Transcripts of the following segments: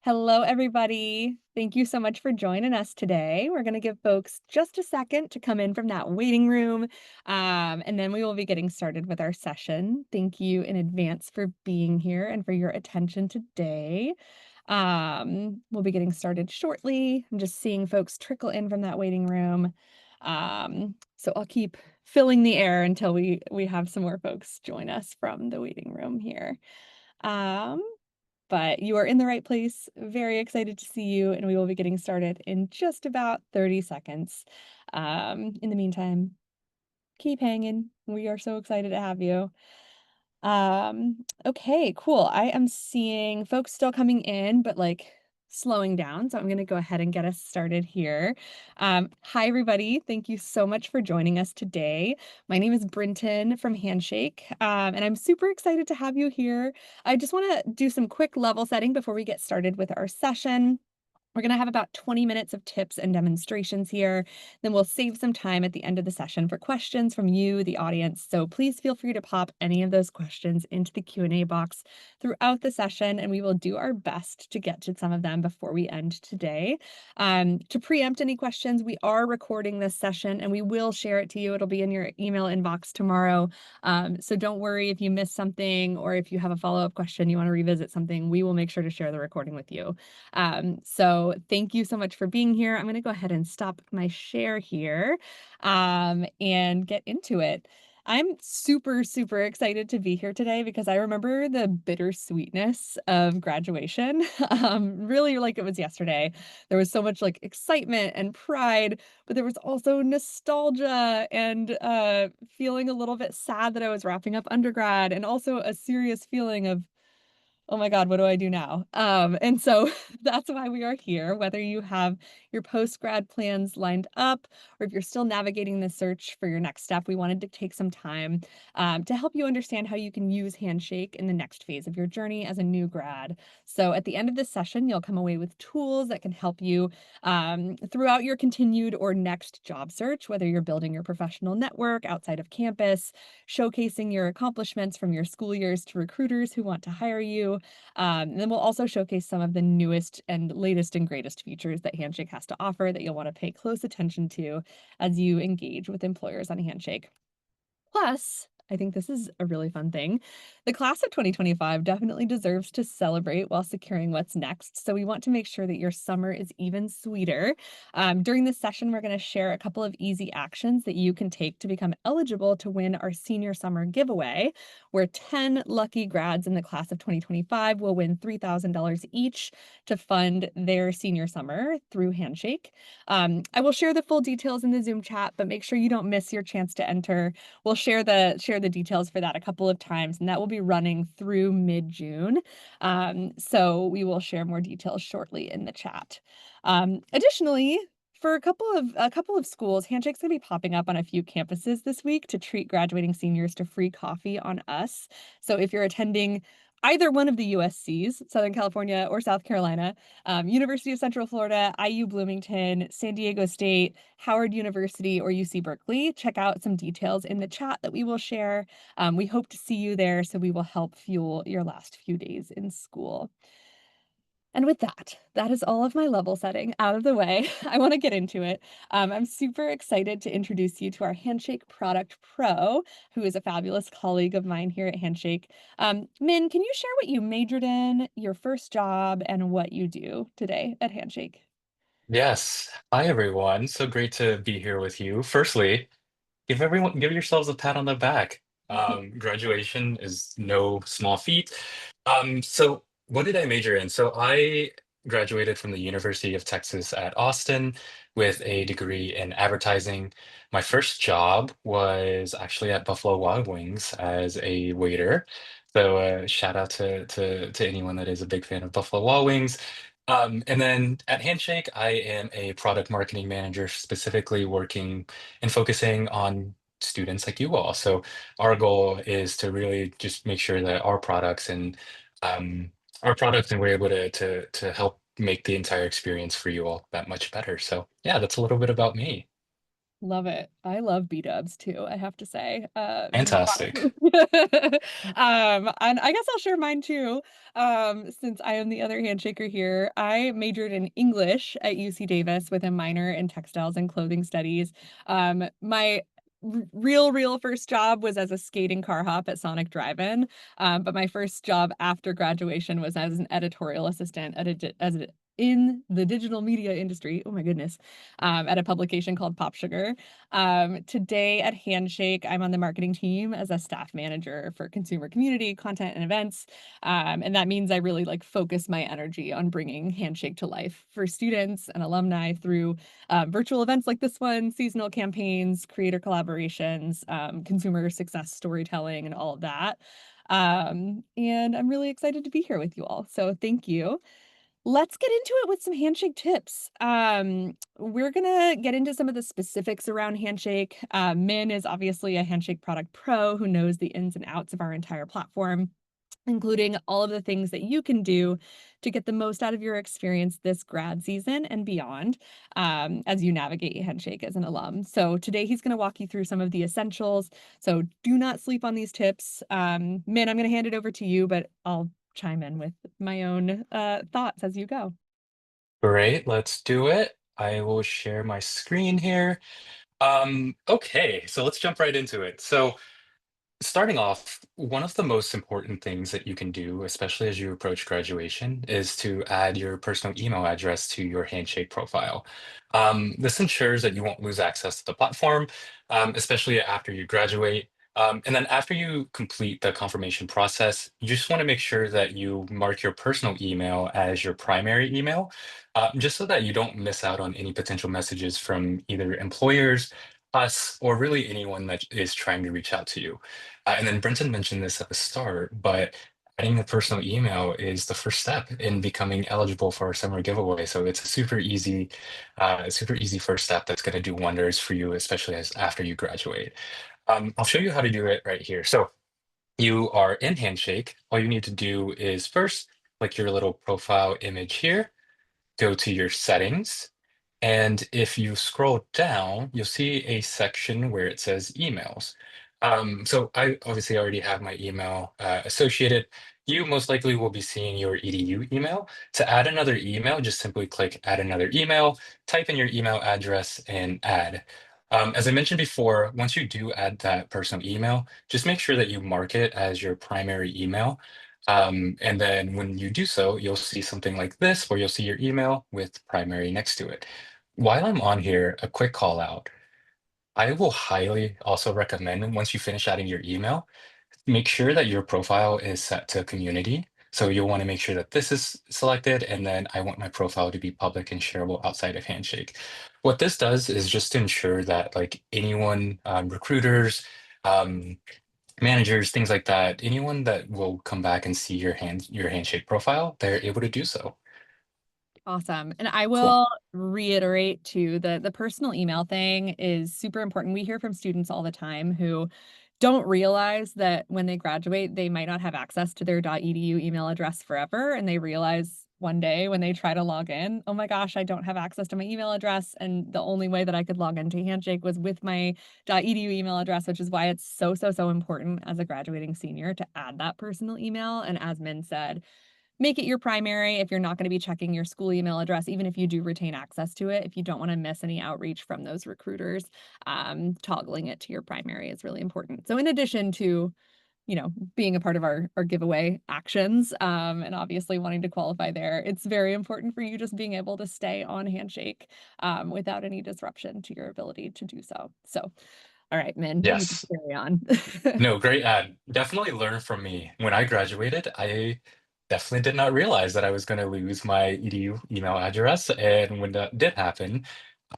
Hello, everybody. Thank you so much for joining us today. We're going to give folks just a second to come in from that waiting room, and then we will be getting started with our session. Thank you in advance for being here and for your attention today. We'll be getting started shortly. I'm just seeing folks trickle in from that waiting room. So I'll keep filling the air until we have some more folks join us from the waiting room here. Um, but you are in the right place. Very excited to see you, and we will be getting started in just about 30 seconds. In the meantime, keep hanging. We are so excited to have you. Okay, cool. I am seeing folks still coming in, but like slowing down. So I'm going to go ahead and get us started here. Hi, everybody. Thank you so much for joining us today. My name is Brinton from Handshake, and I'm super excited to have you here. I just want to do some quick level setting before we get started with our session. We're going to have about 20 minutes of tips and demonstrations here. Then we'll save some time at the end of the session for questions from you, the audience. So please feel free to pop any of those questions into the Q&A box throughout the session, and we will do our best to get to some of them before we end today. To preempt any questions, we are recording this session and we will share it to you. It'll be in your email inbox tomorrow. So don't worry if you miss something or if you have a follow-up question, you want to revisit something, we will make sure to share the recording with you. So thank you so much for being here. I'm going to go ahead and stop my share here and get into it. I'm super, super excited to be here today because I remember the bittersweetness of graduation, really like it was yesterday. There was so much like excitement and pride, but there was also nostalgia and feeling a little bit sad that I was wrapping up undergrad, and also a serious feeling of, oh my God, what do I do now? And so that's why we are here, whether you have your post-grad plans lined up or if you're still navigating the search for your next step. We wanted to take some time to help you understand how you can use Handshake in the next phase of your journey as a new grad. So at the end of this session, you'll come away with tools that can help you throughout your continued or next job search, whether you're building your professional network outside of campus, showcasing your accomplishments from your school years to recruiters who want to hire you. And then we'll also showcase some of the newest and latest and greatest features that Handshake has to offer that you'll want to pay close attention to as you engage with employers on Handshake. Plus, I think this is a really fun thing. The class of 2025 definitely deserves to celebrate while securing what's next. So we want to make sure that your summer is even sweeter. During this session, we're going to share a couple of easy actions that you can take to become eligible to win our senior summer giveaway, where 10 lucky grads in the class of 2025 will win $3,000 each to fund their senior summer through Handshake. I will share the full details in the Zoom chat, but make sure you don't miss your chance to enter. We'll share the details for that a couple of times, and that will be running through mid-June. So we will share more details shortly in the chat. Additionally, for a couple of schools, Handshake's gonna be popping up on a few campuses this week to treat graduating seniors to free coffee on us. So if you're attending either one of the USCs, Southern California or South Carolina, University of Central Florida, IU Bloomington, San Diego State, Howard University, or UC Berkeley, check out some details in the chat that we will share. We hope to see you there, so we will help fuel your last few days in school. And with that, that is all of my level setting out of the way. I want to get into it. I'm super excited to introduce you to our Handshake Product Pro, who is a fabulous colleague of mine here at Handshake. Min, can you share what you majored in, your first job, and what you do today at Handshake? Yes. Hi, everyone. So great to be here with you. Firstly, give yourselves a pat on the back. Graduation is no small feat. So what did I major in? So I graduated from the University of Texas at Austin with a degree in advertising. My first job was actually at Buffalo Wild Wings as a waiter. So shout out to anyone that is a big fan of Buffalo Wild Wings. And then at Handshake, I am a product marketing manager, specifically working and focusing on students like you all. So our goal is to really just make sure that um, our products and we're able to help make the entire experience for you all that much better. So yeah, that's a little bit about me. Love it. I love B-dubs too, I have to say. Fantastic. And I guess I'll share mine too, since I am the other handshaker here. I majored in English at UC Davis with a minor in textiles and clothing studies. My real first job was as a skating car hop at Sonic Drive-In, but my first job after graduation was as an editorial assistant in the digital media industry. Oh my goodness, at a publication called Pop Sugar. Today at Handshake, I'm on the marketing team as a staff manager for consumer community, content, and events. And that means I really like focus my energy on bringing Handshake to life for students and alumni through virtual events like this one, seasonal campaigns, creator collaborations, consumer success storytelling, and all of that. And I'm really excited to be here with you all. So thank you. Let's get into it with some Handshake tips. We're gonna get into some of the specifics around Handshake. Min is obviously a Handshake product pro who knows the ins and outs of our entire platform, including all of the things that you can do to get the most out of your experience this grad season and beyond, as you navigate Handshake as an alum. So today he's going to walk you through some of the essentials. So do not sleep on these tips. Min, I'm going to hand it over to you, but I'll chime in with my own thoughts as you go. Great, let's do it. I will share my screen here. Okay, so let's jump right into it. So starting off, one of the most important things that you can do, especially as you approach graduation, is to add your personal email address to your Handshake profile. This ensures that you won't lose access to the platform, especially after you graduate. And then after you complete the confirmation process, you just want to make sure that you mark your personal email as your primary email, just so that you don't miss out on any potential messages from either employers, us, or really anyone that is trying to reach out to you. And then Brenton mentioned this at the start, but adding a personal email is the first step in becoming eligible for our summer giveaway. So it's a super easy first step that's going to do wonders for you, especially as after you graduate. I'll show you how to do it right here. So you are in Handshake. All you need to do is first click your little profile image here, go to your settings. And if you scroll down, you'll see a section where it says emails. So I obviously already have my email associated. You most likely will be seeing your EDU email. To add another email, just simply click add another email, type in your email address and add. As I mentioned before, once you do add that personal email, just make sure that you mark it as your primary email. And then when you do so, you'll see something like this, where you'll see your email with primary next to it. While I'm on here, a quick call out. I will highly also recommend once you finish adding your email, make sure that your profile is set to community. So you'll want to make sure that this is selected, and then I want my profile to be public and shareable outside of Handshake. What this does is just to ensure that like anyone, recruiters, um, managers, things like that, anyone that will come back and see your Handshake profile, they're able to do so. Awesome. And I Cool. will reiterate too, the personal email thing is super important. We hear from students all the time who don't realize that when they graduate, they might not have access to their .edu email address forever, and they realize one day when they try to log in, "Oh my gosh, I don't have access to my email address, and the only way that I could log into Handshake was with my .edu email address," which is why it's so important as a graduating senior to add that personal email, and as Min said, make it your primary if you're not going to be checking your school email address, even if you do retain access to it. If you don't want to miss any outreach from those recruiters, toggling it to your primary is really important. So in addition to, being a part of our giveaway actions, and obviously wanting to qualify there, it's very important for you just being able to stay on Handshake, without any disruption to your ability to do so. So, all right, Min, you can Yes. carry on. No, great ad. Definitely learn from me. When I graduated, I definitely did not realize that I was going to lose my EDU email address. And when that did happen,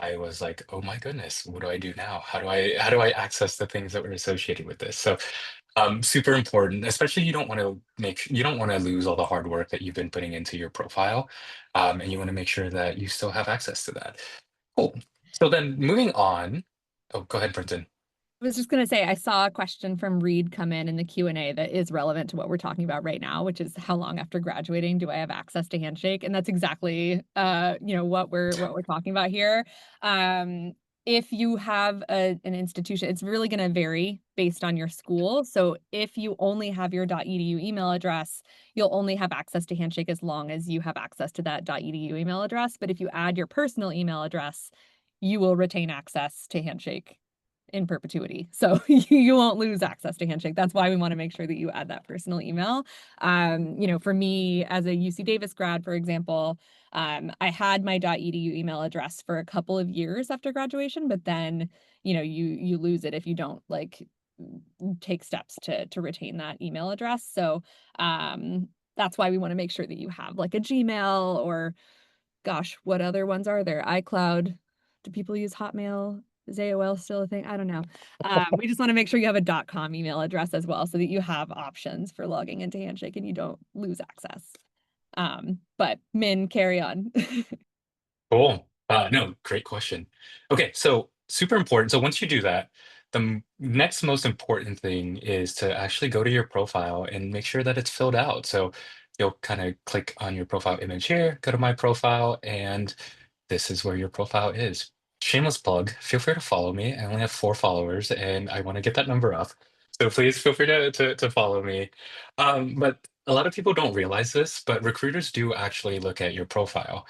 I was like, oh my goodness, what do I do now? How do I access the things that were associated with this? So super important, especially you don't want to lose all the hard work that you've been putting into your profile. And you want to make sure that you still have access to that. Cool. So then moving on. Oh, go ahead, Brenton. I was just gonna say, I saw a question from Reed come in the Q&A that is relevant to what we're talking about right now, which is how long after graduating do I have access to Handshake? And that's exactly, what we're talking about here. Um, if you have an institution, it's really going to vary based on your school. So if you only have your .edu email address, you'll only have access to Handshake as long as you have access to that .edu email address. But if you add your personal email address, you will retain access to Handshake in perpetuity. So you won't lose access to Handshake. That's why we want to make sure that you add that personal email. For me as a UC Davis grad, for example, I had my .edu email address for a couple of years after graduation, but then, you lose it if you don't like take steps to retain that email address. So that's why we want to make sure that you have like a Gmail or gosh, what other ones are there? iCloud. Do people use Hotmail? Is AOL still a thing? I don't know. We just want to make sure you have a .com email address as well so that you have options for logging into Handshake and you don't lose access. But Min, carry on. Cool. No, great question. Okay, so super important. So once you do that, the next most important thing is to actually go to your profile and make sure that it's filled out. So you'll kind of click on your profile image here, go to my profile, and this is where your profile is. Shameless plug, feel free to follow me. I only have 4 followers and I want to get that number up. So please feel free to follow me. But a lot of people don't realize this, but recruiters do actually look at your profile.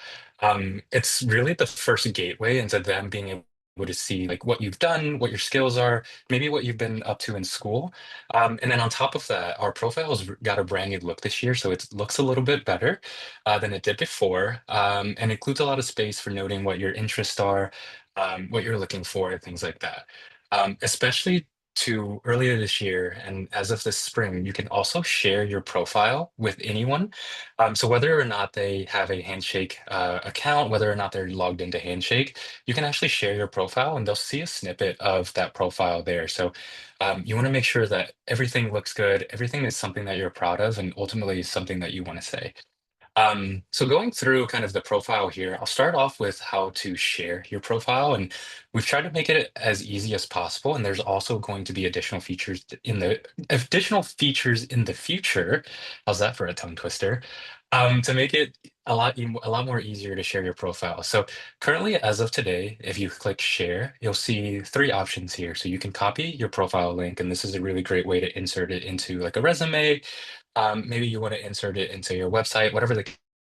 It's really the first gateway into them being able to see like what you've done, what your skills are, maybe what you've been up to in school. And then on top of that, our profile's got a brand new look this year, so it looks a little bit better than it did before, and includes a lot of space for noting what your interests are, what you're looking for, things like that. Especially to earlier this year and as of this spring, you can also share your profile with anyone. So whether or not they have a Handshake account, whether or not they're logged into Handshake, you can actually share your profile and they'll see a snippet of that profile there. So you want to make sure that everything looks good, everything is something that you're proud of, and ultimately something that you want to say. So going through kind of the profile here, I'll start off with how to share your profile, and we've tried to make it as easy as possible. And there's also going to be additional features in the future. How's that for a tongue twister? To make it a lot more easier to share your profile. So currently, as of today, if you click share, you'll see 3 options here. So you can copy your profile link, and this is a really great way to insert it into like a resume. Maybe you want to insert it into your website, whatever the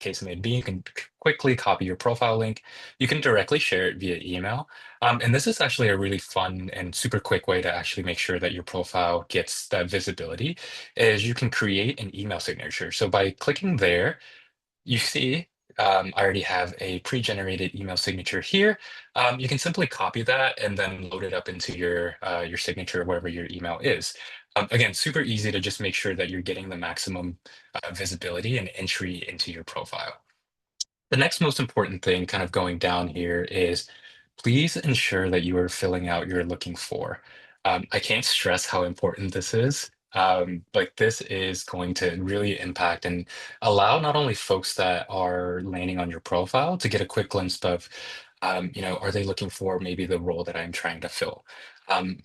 case may be. You can quickly copy your profile link. You can directly share it via email. And this is actually a really fun and super quick way to actually make sure that your profile gets that visibility, is you can create an email signature. So by clicking there, you see, I already have a pre-generated email signature here. You can simply copy that and then load it up into your signature wherever your email is. Again, super easy to just make sure that you're getting the maximum visibility and entry into your profile. The next most important thing, kind of going down here, is please ensure that you are filling out your looking for. I can't stress how important this is. But this is going to really impact and allow not only folks that are landing on your profile to get a quick glimpse of, are they looking for maybe the role that I'm trying to fill? Um,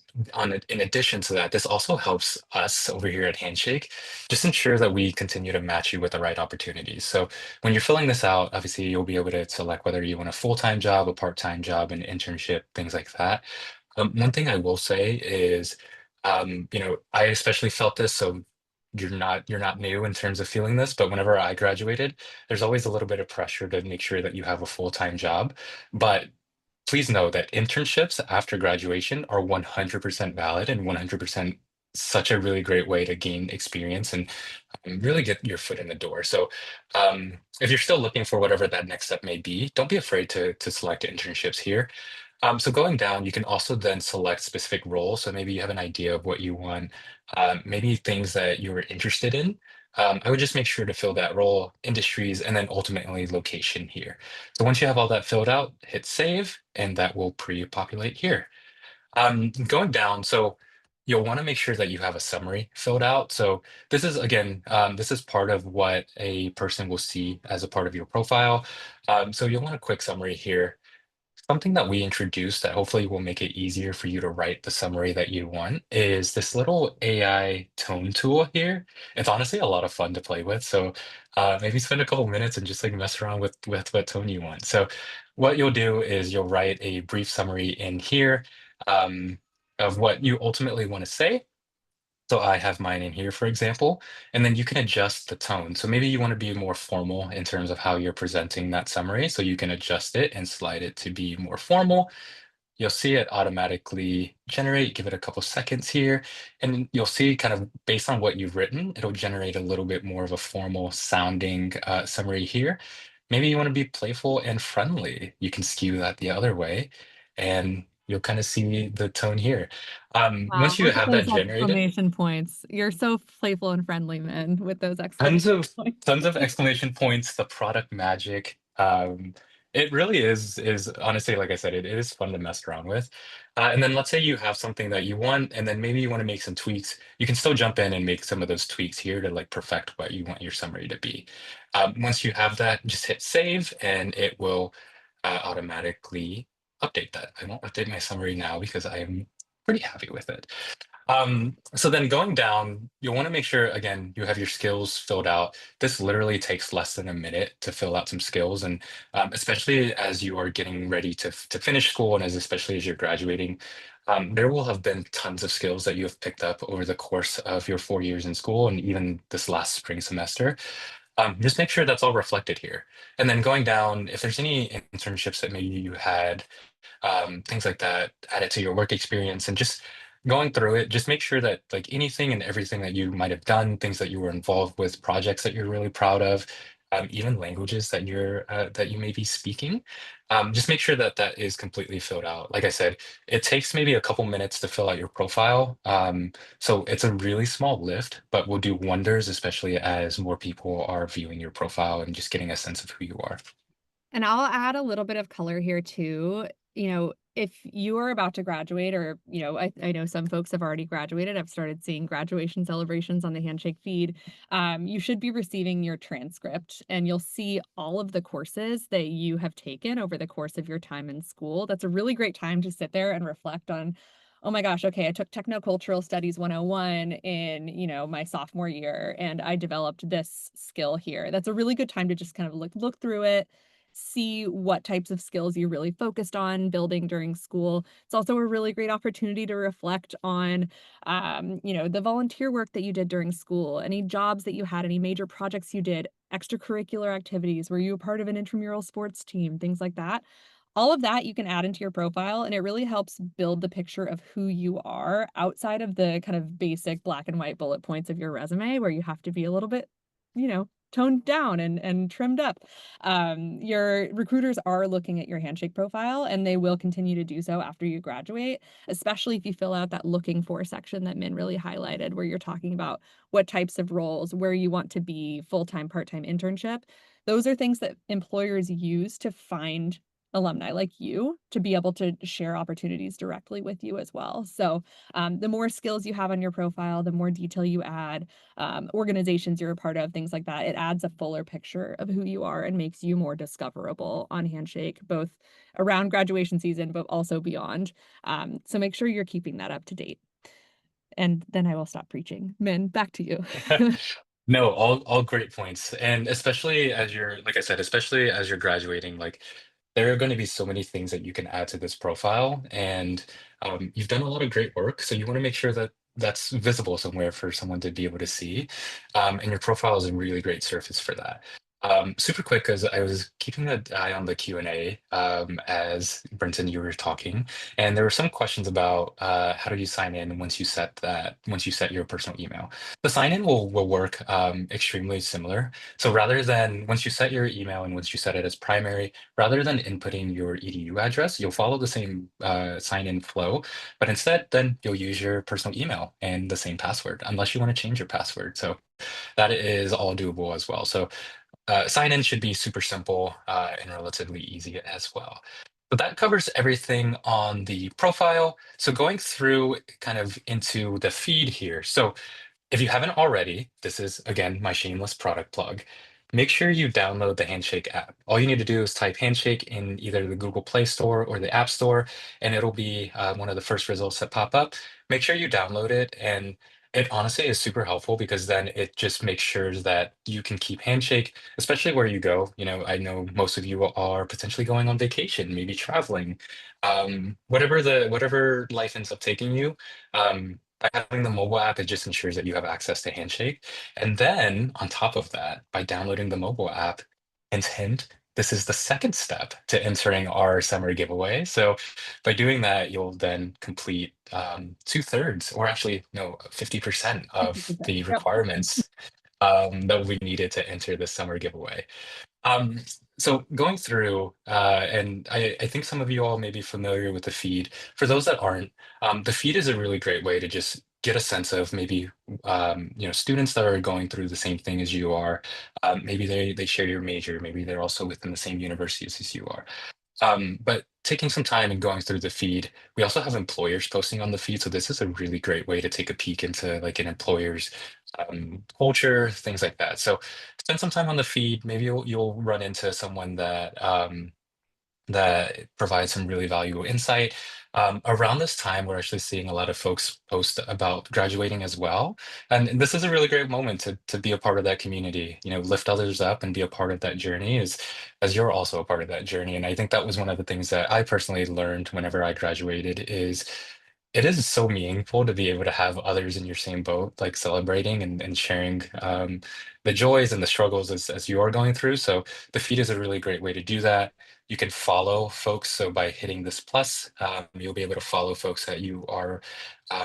in addition to that, this also helps us over here at Handshake just ensure that we continue to match you with the right opportunities. So when you're filling this out, obviously you'll be able to select whether you want a full-time job, a part-time job, an internship, things like that. One thing I will say is, I especially felt this, so you're not new in terms of feeling this, but whenever I graduated, there's always a little bit of pressure to make sure that you have a full-time job. But please know that internships after graduation are 100% valid and 100% such a really great way to gain experience and really get your foot in the door. So, if you're still looking for whatever that next step may be, don't be afraid to select internships here. So going down, you can also then select specific roles. So maybe you have an idea of what you want, maybe things that you're interested in. I would just make sure to fill that role, industries, and then ultimately location here. So once you have all that filled out, hit save, and that will pre-populate here. Going down, so you'll want to make sure that you have a summary filled out. So this is again, this is part of what a person will see as a part of your profile. So you'll want a quick summary here. Something that we introduced that hopefully will make it easier for you to write the summary that you want is this little AI tone tool here. It's honestly a lot of fun to play with. So maybe spend a couple minutes and just like mess around with what tone you want. So what you'll do is you'll write a brief summary in here um, of what you ultimately want to say. So I have mine in here, for example, and then you can adjust the tone. So maybe you want to be more formal in terms of how you're presenting that summary. So you can adjust it and slide it to be more formal. You'll see it automatically generate, give it a couple seconds here, and you'll see kind of based on what you've written, it'll generate a little bit more of a formal sounding summary here. Maybe you want to be playful and friendly. You can skew that the other way, and you'll kind of see the tone here. Wow, Once you look at have those that generated, exclamation points. You're so playful and friendly, man, with those tons exclamation of points. tons of exclamation points, the product magic. It really is honestly, like I said, it is fun to mess around with. And then let's say you have something that you want, and then maybe you want to make some tweaks. You can still jump in and make some of those tweaks here to like perfect what you want your summary to be. Once you have that, just hit save, and it will automatically update that. I won't update my summary now because I am pretty happy with it. So then going down, you'll want to make sure, again, you have your skills filled out. This literally takes less than a minute to fill out some skills. And especially as you are getting ready to finish school and especially as you're graduating, there will have been tons of skills that you have picked up over the course of your 4 years in school and even this last spring semester. Just make sure that's all reflected here. And then going down, if there's any internships that maybe you had things like that, add it to your work experience and just going through it, just make sure that like anything and everything that you might have done, things that you were involved with, projects that you're really proud of, even languages that you may be speaking, just make sure that that is completely filled out. Like I said, it takes maybe a couple minutes to fill out your profile. So it's a really small lift, but will do wonders, especially as more people are viewing your profile and just getting a sense of who you are. And I'll add a little bit of color here too. If you are about to graduate, or, I know some folks have already graduated. I've started seeing graduation celebrations on the Handshake feed. You should be receiving your transcript and you'll see all of the courses that you have taken over the course of your time in school. That's a really great time to sit there and reflect on, oh my gosh, okay, I took Technocultural Studies 101 in, my sophomore year and I developed this skill here. That's a really good time to just kind of look through it, see what types of skills you really focused on building during school. It's also a really great opportunity to reflect on, the volunteer work that you did during school, any jobs that you had, any major projects you did, extracurricular activities. Were you a part of an intramural sports team? Things like that. All of that you can add into your profile, and it really helps build the picture of who you are outside of the kind of basic black and white bullet points of your resume, where you have to be a little bit, toned down and trimmed up. Your recruiters are looking at your Handshake profile, and they will continue to do so after you graduate, especially if you fill out that looking for section that Min really highlighted, where you're talking about what types of roles, where you want to be, full-time, part-time internship. Those are things that employers use to find alumni like you to be able to share opportunities directly with you as well. So, the more skills you have on your profile, the more detail you add, organizations you're a part of, things like that. It adds a fuller picture of who you are and makes you more discoverable on Handshake, both around graduation season, but also beyond. So make sure you're keeping that up to date. And then I will stop preaching. Min, back to you. No, all great points. And especially as you're, like I said, especially as you're graduating, like there are going to be so many things that you can add to this profile. And you've done a lot of great work. So you want to make sure that that's visible somewhere for someone to be able to see. And your profile is a really great surface for that. Super quick, because I was keeping an eye on the Q&A as Brenton, you were talking, and there were some questions about how do you sign in once you set your personal email. The sign-in will work extremely similar. So rather than once you set your email and once you set it as primary, rather than inputting your EDU address, you'll follow the same sign-in flow, but instead then you'll use your personal email and the same password, unless you want to change your password. So that is all doable as well. So sign-in should be super simple and relatively easy as well. But that covers everything on the profile. So going through kind of into the feed here. So if you haven't already, this is again my shameless product plug. make sure you download the Handshake app. All you need to do is type Handshake in either the Google Play Store or the App Store, and it'll be one of the first results that pop up. Make sure you download it, and it honestly is super helpful because then it just makes sure that you can keep Handshake, especially where you go. I know most of you are potentially going on vacation, maybe traveling, whatever life ends up taking you. By having the mobile app, it just ensures that you have access to Handshake. And then on top of that, by downloading the mobile app, hint, hint, this is the second step to entering our summer giveaway. So by doing that, you'll then complete two-thirds, or actually, no, 50% of 50%. the Yep. requirements that we needed to enter the summer giveaway. Um, so going through, and I think some of you all may be familiar with the feed. For those that aren't, the feed is a really great way to just get a sense of maybe students that are going through the same thing as you are. Maybe they share your major, maybe they're also within the same universities as you are. But taking some time and going through the feed, we also have employers posting on the feed. So this is a really great way to take a peek into like an employer's culture, things like that. So spend some time on the feed. Maybe you'll run into someone that provides some really valuable insight. Around this time, we're actually seeing a lot of folks post about graduating as well. And this is a really great moment to be a part of that community, lift others up and be a part of that journey as you're also a part of that journey. And I think that was one of the things that I personally learned whenever I graduated is it is so meaningful to be able to have others in your same boat, like celebrating and sharing the joys and the struggles as you are going through. So the feed is a really great way to do that. You can follow folks. So by hitting this plus, you'll be able to follow folks that you are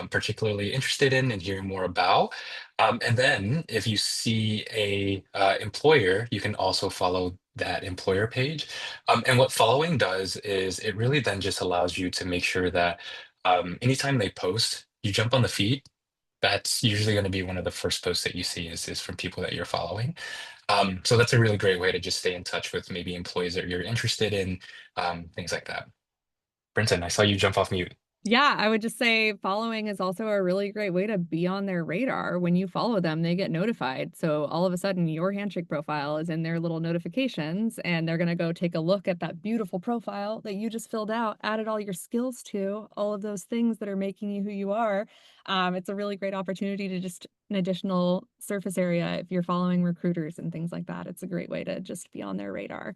particularly interested in and hearing more about. And then if you see a employer, you can also follow that employer page. And what following does is it really then just allows you to make sure that anytime they post, you jump on the feed. That's usually going to be one of the first posts that you see is from people that you're following. So that's a really great way to just stay in touch with maybe employees that you're interested in, things like that. Brinton, I saw you jump off mute. Yeah, I would just say following is also a really great way to be on their radar. When you follow them, they get notified. So all of a sudden, your Handshake profile is in their little notifications, and they're going to go take a look at that beautiful profile that you just filled out, added all your skills to, all of those things that are making you who you are. It's a really great opportunity to just an additional surface area if you're following recruiters and things like that. It's a great way to just be on their radar.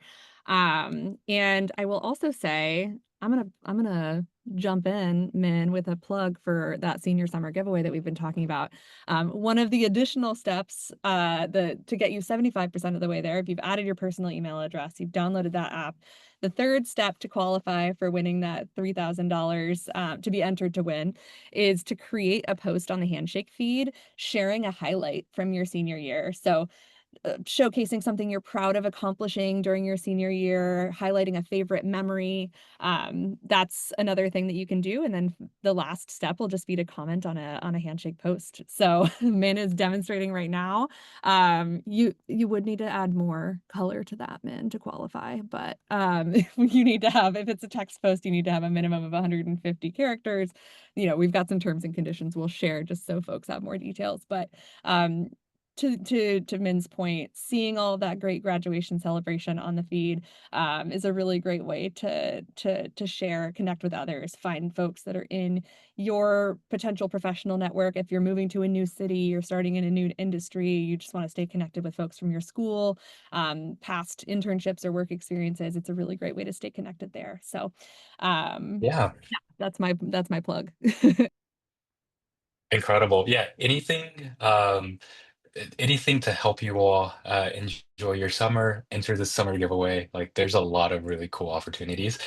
And I will also say, I'm gonna jump in, Min, with a plug for that senior summer giveaway that we've been talking about. One of the additional steps to get you 75% of the way there, if you've added your personal email address, you've downloaded that app, the third step to qualify for winning that $3,000 to be entered to win is to create a post on the Handshake feed sharing a highlight from your senior year. So showcasing something you're proud of accomplishing during your senior year, highlighting a favorite memory. That's another thing that you can do. And then the last step will just be to comment on a Handshake post. So Min is demonstrating right now. You would need to add more color to that, Min, to qualify. But you need to have, if it's a text post, you need to have a minimum of 150 characters. We've got some terms and conditions we'll share just so folks have more details. But um, to Min's point, seeing all of that great graduation celebration on the feed is a really great way to share, connect with others, find folks that are in your potential professional network. If you're moving to a new city, you're starting in a new industry, you just want to stay connected with folks from your school, past internships or work experiences. It's a really great way to stay connected there. So, Yeah, yeah, that's my plug. incredible. Yeah, anything to help you all enjoy your summer, enter the summer giveaway. Like, there's a lot of really cool opportunities.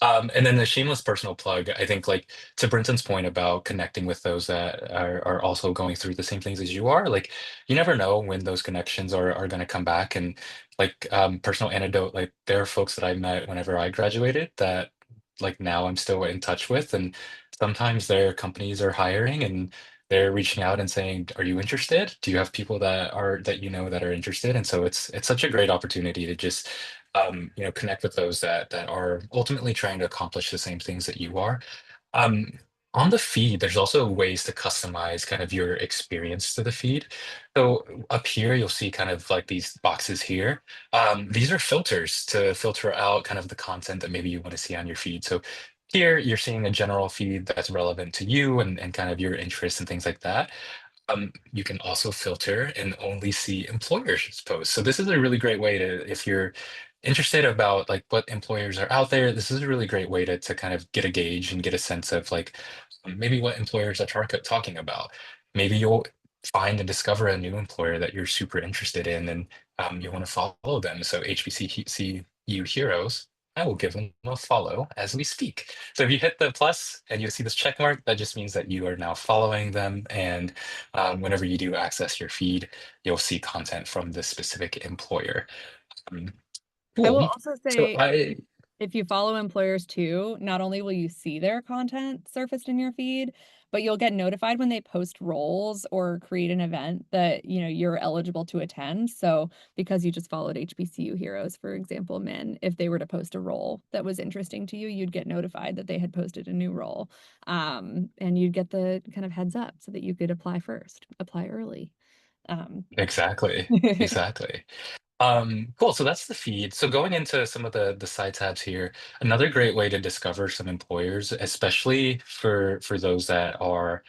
And then the shameless personal plug, I think, like to Brenton's point about connecting with those that are also going through the same things as you are. Like, you never know when those connections are going to come back. And like, personal anecdote, like there are folks that I met whenever I graduated that like now I'm still in touch with, and sometimes their companies are hiring and they're reaching out and saying, "Are you interested? Do you have people that that are interested?" And so it's such a great opportunity to just connect with those that are ultimately trying to accomplish the same things that you are. Um, On the feed, there's also ways to customize kind of your experience to the feed. So up here, you'll see kind of like these boxes here. These are filters to filter out kind of the content that maybe you want to see on your feed. So here, you're seeing a general feed that's relevant to you and kind of your interests and things like that. You can also filter and only see employers posts. So this is a really great way to, if you're interested about like what employers are out there, this is a really great way to kind of get a gauge and get a sense of like maybe what employers are talking about. Maybe you'll find and discover a new employer that you're super interested in and you want to follow them. So HBCU heroes, I will give them a follow as we speak. So if you hit the plus and you see this check mark, that just means that you are now following them. And whenever you do access your feed, you'll see content from this specific employer. Um, I will cool. also So say if you follow employers too, not only will you see their content surfaced in your feed, but you'll get notified when they post roles or create an event that, you're eligible to attend. So because you just followed HBCU Heroes, for example, men, if they were to post a role that was interesting to you, you'd get notified that they had posted a new role. And you'd get the kind of heads up so that you could apply first, apply early. Um, exactly, exactly. Cool. So that's the feed. So going into some of the side tabs here, another great way to discover some employers, especially for those that are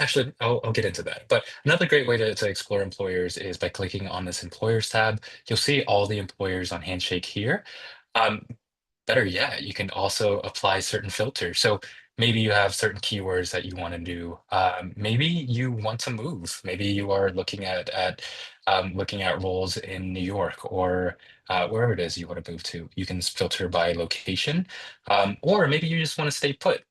actually, I'll get into that. But another great way to explore employers is by clicking on this employers tab. You'll see all the employers on Handshake here. Um, Better yet, you can also apply certain filters. So maybe you have certain keywords that you want to do. Maybe you want to move. Maybe you are looking at roles in New York or wherever it is you want to move to. You can filter by location, or maybe you just want to stay put.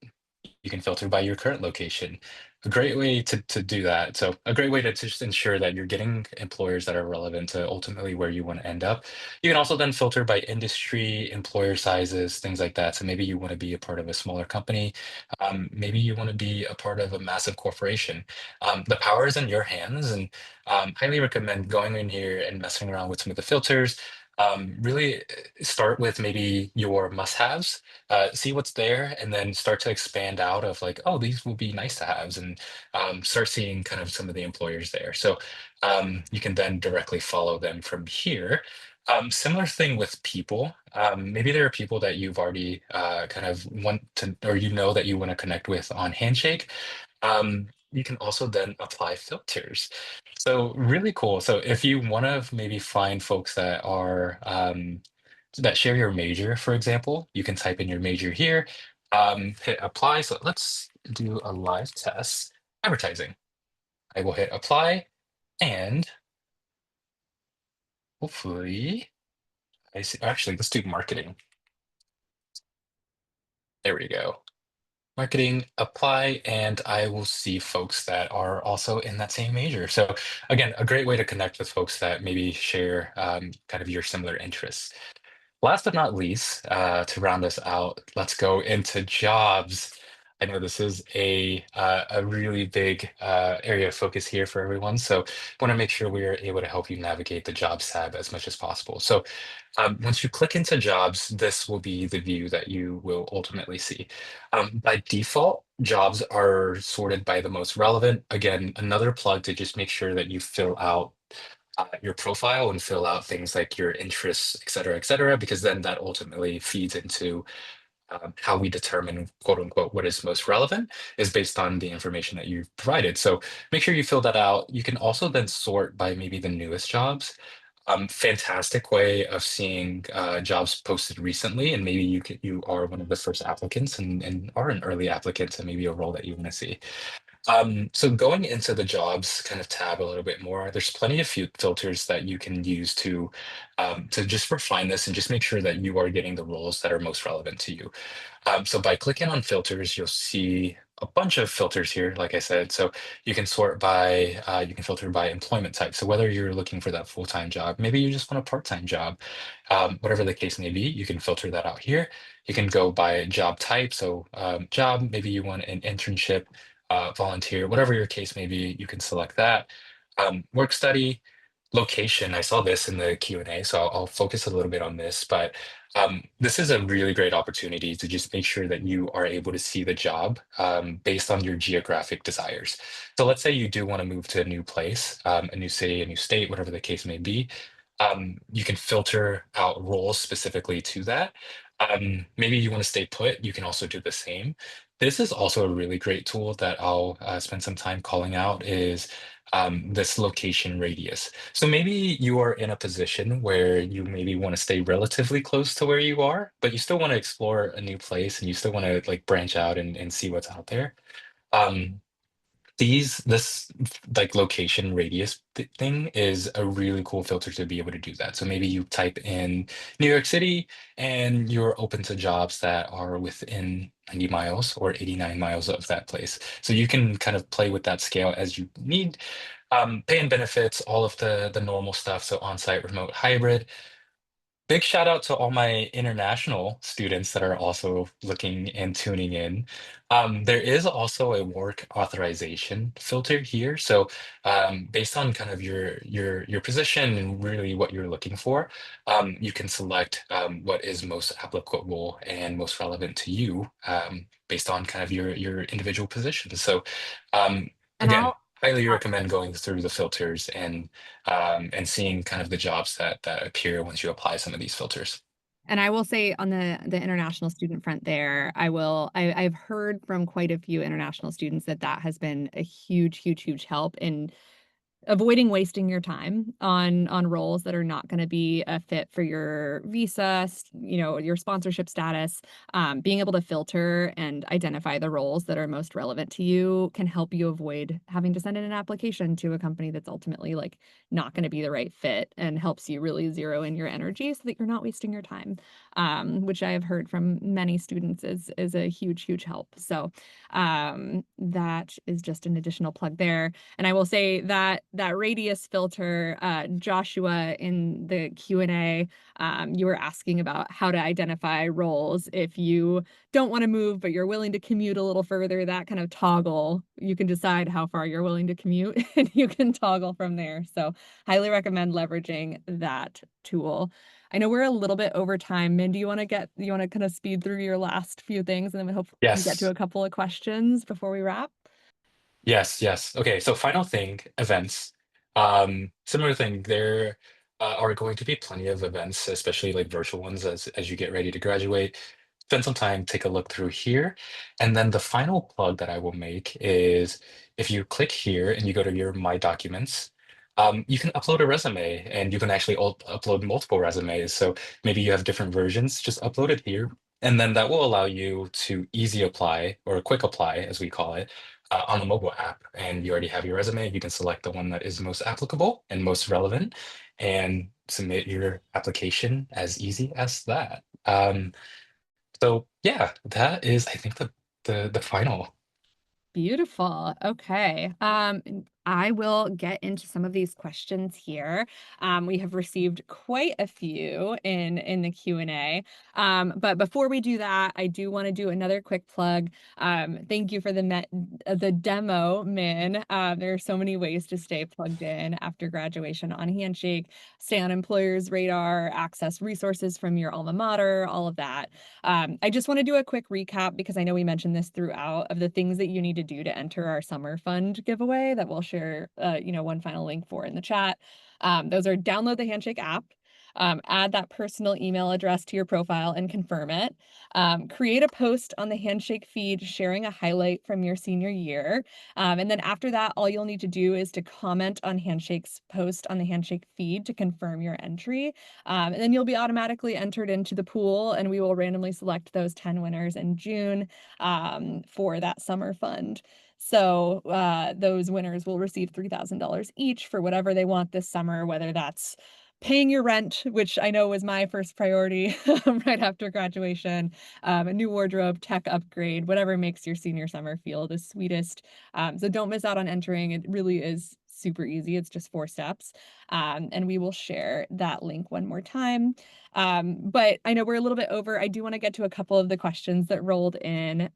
You can filter by your current location. A great way to do that. So a great way to just ensure that you're getting employers that are relevant to ultimately where you want to end up. You can also then filter by industry, employer sizes, things like that. So maybe you want to be a part of a smaller company. Maybe you want to be a part of a massive corporation. The power is in your hands, and highly recommend going in here and messing around with some of the filters. Really start with maybe your must-haves, see what's there, and then start to expand out of like, oh, these will be nice to haves, and start seeing kind of some of the employers there. So you can then directly follow them from here. Similar thing with people. Maybe there are people that you've already kind of want to, or that you want to connect with on Handshake. You can also then apply filters. So really cool. So if you want to maybe find folks that are that share your major, for example, you can type in your major here, hit apply. So let's do a live test. Advertising. I will hit apply, and hopefully I see. Actually, let's do marketing. There we go. Marketing, apply, and I will see folks that are also in that same major. So again, a great way to connect with folks that maybe share kind of your similar interests. Last but not least, to round us out, let's go into jobs. I know this is a really big area of focus here for everyone, so I want to make sure we are able to help you navigate the jobs tab as much as possible. So once you click into jobs, this will be the view that you will ultimately see. By default, jobs are sorted by the most relevant. Again, another plug to just make sure that you fill out your profile and fill out things like your interests, et cetera, because then that ultimately feeds into how we determine, quote unquote, what is most relevant is based on the information that you've provided. So make sure you fill that out. You can also then sort by maybe the newest jobs. Fantastic way of seeing jobs posted recently, and maybe you are one of the first applicants and are an early applicant to maybe a role that you want to see. So going into the jobs kind of tab a little bit more, there's plenty of few filters that you can use to just refine this and just make sure that you are getting the roles that are most relevant to you. So by clicking on filters, you'll see a bunch of filters here, like I said. So you can filter by employment type. So whether you're looking for that full-time job, maybe you just want a part-time job, whatever the case may be, you can filter that out here. You can go by job type. So job, maybe you want an internship, volunteer, whatever your case may be, you can select that. Work study. location, I saw this in the Q&A, so I'll focus a little bit on this, but this is a really great opportunity to just make sure that you are able to see the job based on your geographic desires. So let's say you do want to move to a new place, a new city, a new state, whatever the case may be. You can filter out roles specifically to that. Maybe you want to stay put, you can also do the same. This is also a really great tool that I'll spend some time calling out is this location radius. So maybe you are in a position where you maybe want to stay relatively close to where you are, but you still want to explore a new place and you still want to like branch out and see what's out there. Um, this like location radius thing is a really cool filter to be able to do that. So maybe you type in New York City and you're open to jobs that are within 90 miles or 89 miles of that place. So you can kind of play with that scale as you need. Pay and benefits, all of the normal stuff. So on-site, remote, hybrid. Big shout out to all my international students that are also looking and tuning in. There is also a work authorization filter here. So based on kind of your position and really what you're looking for, you can select what is most applicable and most relevant to you based on kind of your individual position. So And again, I'll highly recommend going through the filters and seeing kind of the jobs that appear once you apply some of these filters. And I will say on the international student front there, I've heard from quite a few international students that that has been a huge, huge, huge help in avoiding wasting your time on roles that are not gonna be a fit for your visa, your sponsorship status. Being able to filter and identify the roles that are most relevant to you can help you avoid having to send in an application to a company that's ultimately, like, not gonna be the right fit and helps you really zero in your energy so that you're not wasting your time, which I have heard from many students is a huge, huge help. So, that is just an additional plug there. And I will say that that radius filter, Joshua, in the Q&A, you were asking about how to identify roles if you don't want to move, but you're willing to commute a little further. That kind of toggle, you can decide how far you're willing to commute, and you can toggle from there. So, highly recommend leveraging that tool. I know we're a little bit over time. Min, you want to kind of speed through your last few things, and then we hope we can get to Yes. a couple of questions before we wrap? Yes, yes. Okay, so final thing, events. Similar thing, there are going to be plenty of events, especially like virtual ones as you get ready to graduate. Spend some time, take a look through here. And then the final plug that I will make is if you click here and you go to your My Documents, you can upload a resume and you can actually upload multiple resumes. So maybe you have different versions, just upload it here. And then that will allow you to easy apply or quick apply, as we call it on the mobile app and you already have your resume, you can select the one that is most applicable and most relevant and submit your application as easy as that. So yeah, that is, I think, the final. Beautiful. Okay. I will get into some of these questions here. We have received quite a few in the Q&A. But before we do that, I do want to do another quick plug. Thank you for the demo, Min. There are so many ways to stay plugged in after graduation on Handshake, stay on employers' radar, access resources from your alma mater, all of that. I just want to do a quick recap because I know we mentioned this throughout of the things that you need to do to enter our summer fund giveaway that we'll share, one final link for in the chat. Those are download the Handshake app, add that personal email address to your profile and confirm it. Create a post on the Handshake feed sharing a highlight from your senior year. And then after that, all you'll need to do is to comment on Handshake's post on the Handshake feed to confirm your entry. And then you'll be automatically entered into the pool, and we will randomly select those 10 winners in June for that summer fund. So those winners will receive $3,000 each for whatever they want this summer, whether that's paying your rent, which I know was my first priority right after graduation, a new wardrobe, tech upgrade, whatever makes your senior summer feel the sweetest. So don't miss out on entering. It really is super easy. It's just 4 steps. And we will share that link one more time. But I know we're a little bit over. I do want to get to a couple of the questions that rolled in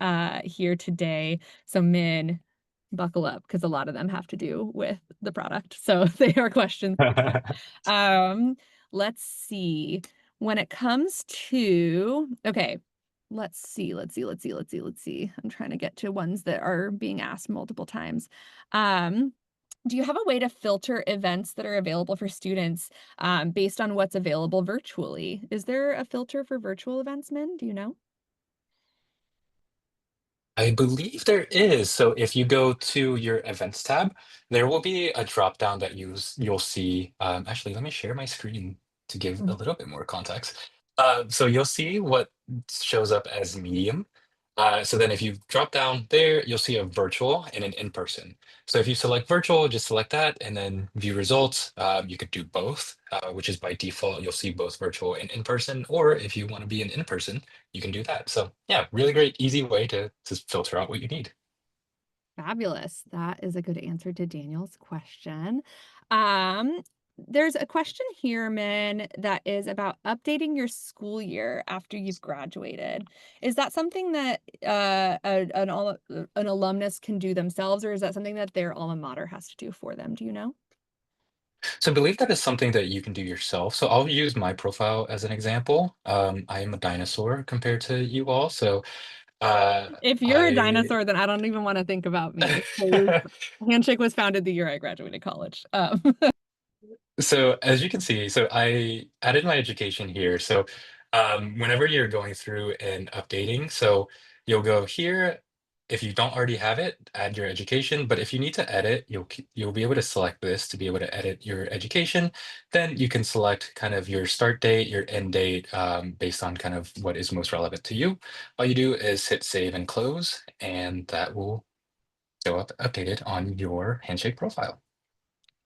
here today. So Min, buckle up because a lot of them have to do with the product. So they are questions for you. Um, let's see. When it comes to, okay, let's see. I'm trying to get to ones that are being asked multiple times. Um, do you have a way to filter events that are available for students based on what's available virtually? Is there a filter for virtual events, Min? Do you know? I believe there is. So if you go to your events tab, there will be a drop down that you'll see. Actually, let me share my screen to give a Mhm. little bit more context. So you'll see what shows up as medium. So then if you drop down there, you'll see a virtual and an in-person. So if you select virtual, just select that and then view results. You could do both, which is by default, you'll see both virtual and in-person. Or if you want to be an in-person, you can do that. So yeah, really great, easy way to filter out what you need. Fabulous. That is a good answer to Daniel's question. Um, there's a question here, Min, that is about updating your school year after you've graduated. Is that something that an alumnus can do themselves, or is that something that their alma mater has to do for them? Do you know? So I believe that is something that you can do yourself. So I'll use my profile as an example. I am a dinosaur compared to you all. So If you're a I dinosaur, then I don't even want to think about me. 'Cause Handshake was founded the year I graduated college. So as you can see, so I added my education here. So whenever you're going through and updating, so you'll go here. If you don't already have it, add your education. But if you need to edit, you'll be able to select this to be able to edit your education. Then you can select kind of your start date, your end date, based on kind of what is most relevant to you. All you do is hit save and close, and that will show up updated on your Handshake profile.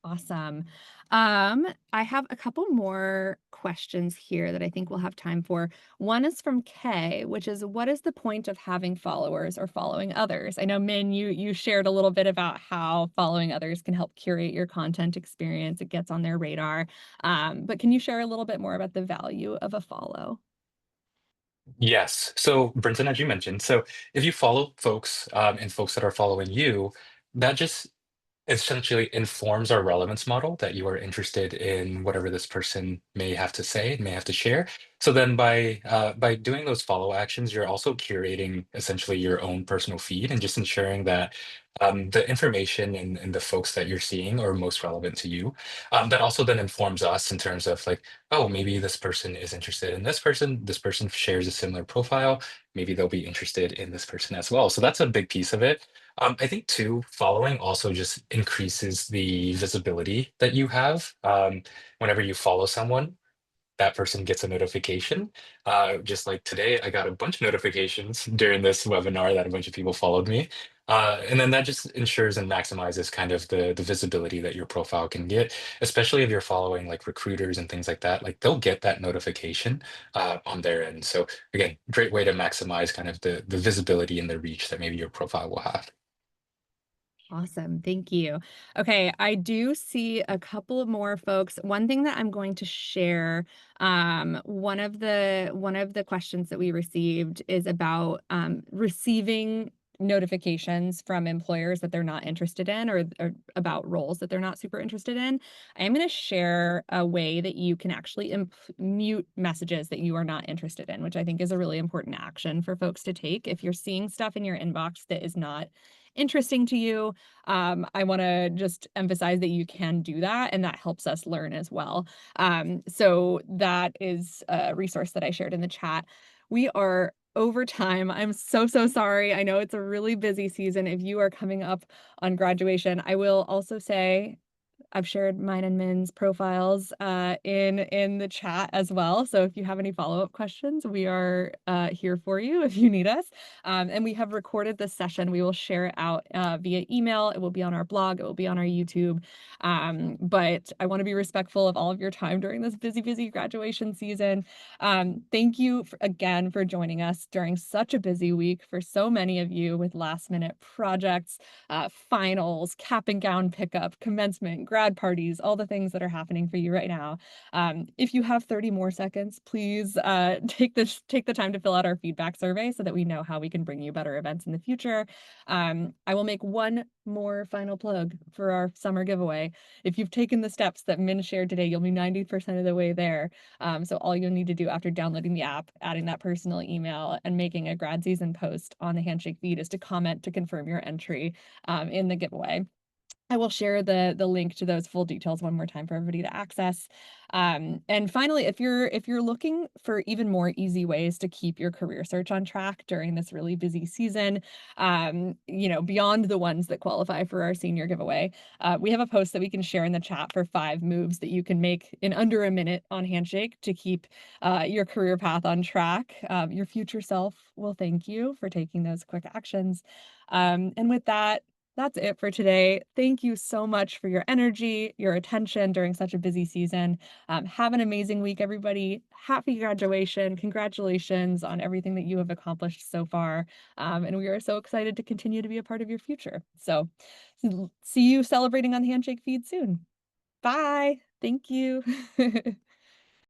Awesome. I have a couple more questions here that I think we'll have time for. One is from Kay, which is what is the point of having followers or following others? I know Min, you shared a little bit about how following others can help curate your content experience. It gets on their radar. But can you share a little bit more about the value of a follow? Yes. So, Brinton, as you mentioned, so if you follow folks and folks that are following you, that just essentially informs our relevance model that you are interested in whatever this person may have to say, may have to share. So then by doing those follow actions, you're also curating essentially your own personal feed and just ensuring that the information and the folks that you're seeing are most relevant to you. That also then informs us in terms of like, oh, maybe this person is interested in this person shares a similar profile, maybe they'll be interested in this person as well. So that's a big piece of it. I think too, following also just increases the visibility that you have. Whenever you follow someone, that person gets a notification. Just like today, I got a bunch of notifications during this webinar that a bunch of people followed me. And then that just ensures and maximizes kind of the visibility that your profile can get, especially if you're following like recruiters and things like that. Like they'll get that notification on their end. So again, great way to maximize kind of the visibility and the reach that maybe your profile will have. Awesome. Thank you. Okay, I do see a couple of more folks. One thing that I'm going to share, one of the questions that we received is about receiving notifications from employers that they're not interested in or about roles that they're not super interested in. I am going to share a way that you can actually mute messages that you are not interested in, which I think is a really important action for folks to take. If you're seeing stuff in your inbox that is not interesting to you, I want to just emphasize that you can do that, and that helps us learn as well. So that is a resource that I shared in the chat. We are over time. I'm so, so sorry. I know it's a really busy season. If you are coming up on graduation, I will also say I've shared mine and Min's profiles in the chat as well. So if you have any follow-up questions, we are here for you if you need us. And we have recorded this session. We will share it out via email. It will be on our blog. It will be on our YouTube. But I want to be respectful of all of your time during this busy, busy graduation season. Thank you again for joining us during such a busy week for so many of you with last minute projects, finals, cap and gown pickup, commencement, grad parties, all the things that are happening for you right now. If you have 30 more seconds, please take the time to fill out our feedback survey so that we know how we can bring you better events in the future. I will make one more final plug for our summer giveaway. If you've taken the steps that Min shared today, you'll be 90% of the way there. So all you'll need to do after downloading the app, adding that personal email, and making a grad season post on the Handshake feed is to comment to confirm your entry in the giveaway. I will share the link to those full details one more time for everybody to access. And finally, if you're looking for even more easy ways to keep your career search on track during this really busy season, beyond the ones that qualify for our senior giveaway, we have a post that we can share in the chat for 5 moves that you can make in under a minute on Handshake to keep your career path on track. Your future self will thank you for taking those quick actions. And with that, that's it for today. Thank you so much for your energy, your attention during such a busy season. Have an amazing week, everybody. Happy graduation. Congratulations on everything that you have accomplished so far. And we are so excited to continue to be a part of your future. So, see you celebrating on the Handshake feed soon. Bye. Thank you.